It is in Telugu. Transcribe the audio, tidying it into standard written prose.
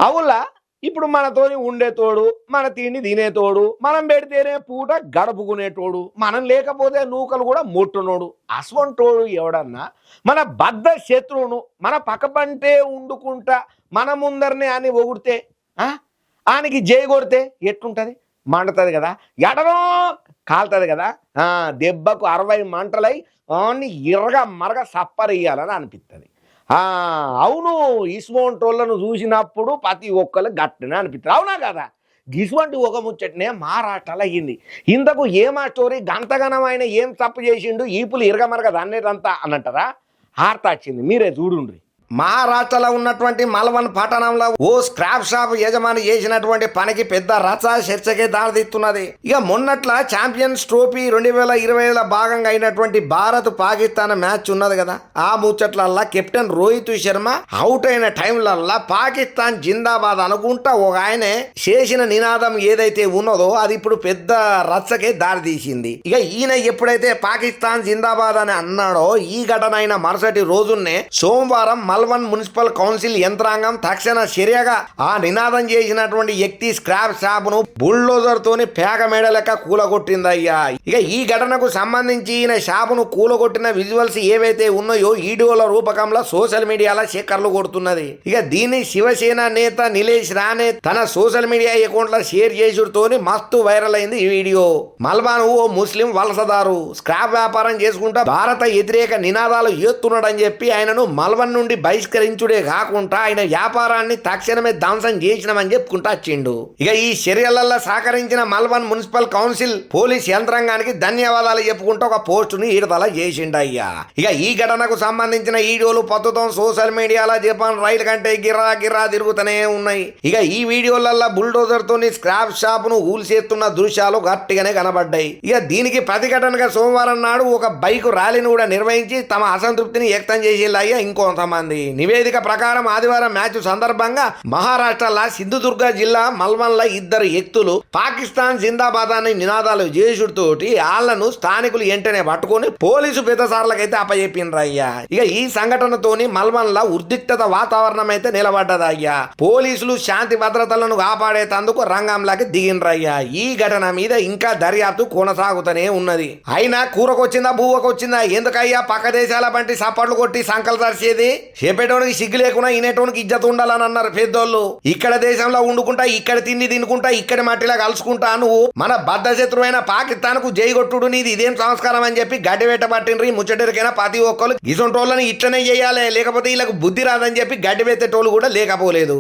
అవులా ఇప్పుడు మనతోని ఉండేతోడు, మన తిండి తినేతోడు, మనం పెడితేనే పూట గడుపుకునేటోడు, మనం లేకపోతే నూకలు కూడా ముట్టునోడు. అసవంటోడు ఎవడన్నా మన బద్ధ శత్రువును మన పక్కపంటే ఉండుకుంటా మన ముందరనే అని పొగిడితే ఆనికి జై కొడితే ఎట్లుంటది? మండుతుంది కదా, ఎడనో కాలుతుంది కదా. దెబ్బకు 60 మంటలై అన్ని ఇరగ మరగ సప్పరియ్యాలని అనిపిస్తుంది. అవును, ఇసువంటోళ్ళను చూసినప్పుడు ప్రతి ఒక్కరు గట్టనే అనిపిస్తుంది. అవునా కదా? గిసువంటి ఒక ముచ్చటనే మహారాష్ట్రలో అయ్యింది. ఇంతకు ఏమా స్టోరీ? గంతగనమైన ఏం తప్పు చేసిండు ఈపులు ఇరగమరగ దన్నేదంతా అనంటారా? హార్త వచ్చింది, మీరే చూడుండ్రి. మహారాష్ట్రలో ఉన్నటువంటి మల్వన్ పట్టణంలో ఓ స్క్రాప్ షాప్ యజమాని చేసినటువంటి పనికి పెద్ద రచ చర్చకే దారితీస్తున్నది. ఇక మొన్నట్ల ఛాంపియన్స్ ట్రోఫీ 2020లో భాగంగా అయినటువంటి భారత్ పాకిస్తాన్ మ్యాచ్ ఉన్నది కదా. ఆ ముచ్చట్లల్లా కెప్టెన్ రోహిత్ శర్మ అవుట్ అయిన టైంలల్లా పాకిస్తాన్ జిందాబాద్ అనుకుంటా ఒక ఆయనే చేసిన నినాదం ఏదైతే ఉన్నదో అది ఇప్పుడు పెద్ద రచ్చకే దారితీసింది. ఇక ఈయన ఎప్పుడైతే పాకిస్తాన్ జిందాబాద్ అని అన్నాడో ఈ ఘటన అయిన మరుసటి రోజున్నే సోమవారం మల్వన్ మున్సిపల్ కౌన్సిల్ యంత్రాంగం తక్షణ చర్యగా ఆ నినాదం చేసినటువంటి వ్యక్తి స్క్రాప్ షాప్ ను బుల్డోజర్ తోని పేక మేడ లెక్క కూలగొట్టిందయ్యా. ఇక ఈ ఘటనకు సంబంధించి ఈయన షాప్ ను కూలగొట్టిన విజువల్స్ ఏవైతే ఉన్నాయో వీడియోల రూపకంలో సోషల్ మీడియాలో చక్కర్లు కొడుతున్నది. ఇక దీన్ని శివసేన నేత నిలేష్ రానే తన సోషల్ మీడియా అకౌంట్ లో షేర్ చేసుడుతోని మస్తు వైరల్ అయింది ఈ వీడియో. మల్వాన్ ఓ ముస్లిం వలసదారు స్క్రాప్ వ్యాపారం చేసుకుంటా భారత వ్యతిరేక నినాదాలు ఎత్తున్నాడని చెప్పి ఆయనను మల్వన్ నుండి బహిష్కరించుడే కాకుండా ఆయన వ్యాపారాన్ని తక్షణమే ధ్వంసం చేసినామని చెప్పుకుంటా వచ్చిండు. ఇక ఈ చర్యలలో సహకరించిన మల్వన్ మున్సిపల్ కౌన్సిల్ పోలీస్ యంత్రాంగానికి ధన్యవాదాలు చెప్పుకుంటూ ఒక పోస్టుని ఈడదల చేసిండయ్యా. ఇక ఈ ఘటనకు సంబంధించిన వీడియోలు ప్రస్తుతం సోషల్ మీడియాలో జపాన్ రైలు కంటే గిర్రా గిర్రా తిరుగుతూనే ఉన్నాయి. ఇక ఈ వీడియోలలో బుల్డోజర్ తోని స్క్రాప్ షాప్ ను ఊల్చేస్తున్న దృశ్యాలు గట్టిగానే కనబడ్డాయి. ఇక దీనికి ప్రతిఘటనగా సోమవారం నాడు ఒక బైక్ ర్యాలీని కూడా నిర్వహించి తమ అసంతృప్తిని వ్యక్తం చేసేలాగా ఇంకొంతమంది. నివేదిక ప్రకారం ఆదివారం మ్యాచ్ సందర్భంగా మహారాష్ట్రలో సింధుదుర్గ జిల్లా మల్వన్ల ఇద్దరు వ్యక్తులు పాకిస్తాన్ జిందాబాద్ అని నినాదాలు చేసుడుతోటి వాళ్లను స్థానికులు వెంటనే పట్టుకొని పోలీసు పెద్దసార్లకైతే అప్పచెప్పిండ్రయ్యా. ఇక ఈ సంఘటనతోని మల్వన్ల ఉద్రిక్తత వాతావరణం అయితే నిలబడ్డదయ్యా. పోలీసులు శాంతి భద్రతలను కాపాడేందుకు రంగంలోకి దిగిండ్రయ్యా. ఈ ఘటన మీద ఇంకా దర్యాప్తు కొనసాగుతూనే ఉన్నది. అయినా కూరకొచ్చిందా బువ్వకొచ్చిందా ఎందుకయ్యా పక్క దేశాల బంటి సప్పట్లు కొట్టి సంకలు తరిచేది? చెప్పేటోనికి సిగ్గు లేకుండా ఇనేటోనికి ఇజ్జత్ ఉండాలని అన్నారు పెద్దోళ్ళు. ఇక్కడ దేశంలో వండుకుంటా ఇక్కడ తిండి తినుకుంటా ఇక్కడ మట్టిలా కలుసుకుంటా నువ్వు మన బద్ధ శత్రువైన పాకిస్తాన్ కు జై కొట్టుడు నీది ఇదేం సంస్కారం అని చెప్పి గడ్డి పెట్టబట్టిండ్రి. ముచ్చటరికైనా ప్రతి ఒక్కరు గిసొంటోళ్ళని ఇట్లనే చేయాలి, లేకపోతే వీళ్ళకు బుద్ధి రాదని చెప్పి గడ్డి పెట్టేటోళ్ళు కూడా లేకపోలేదు.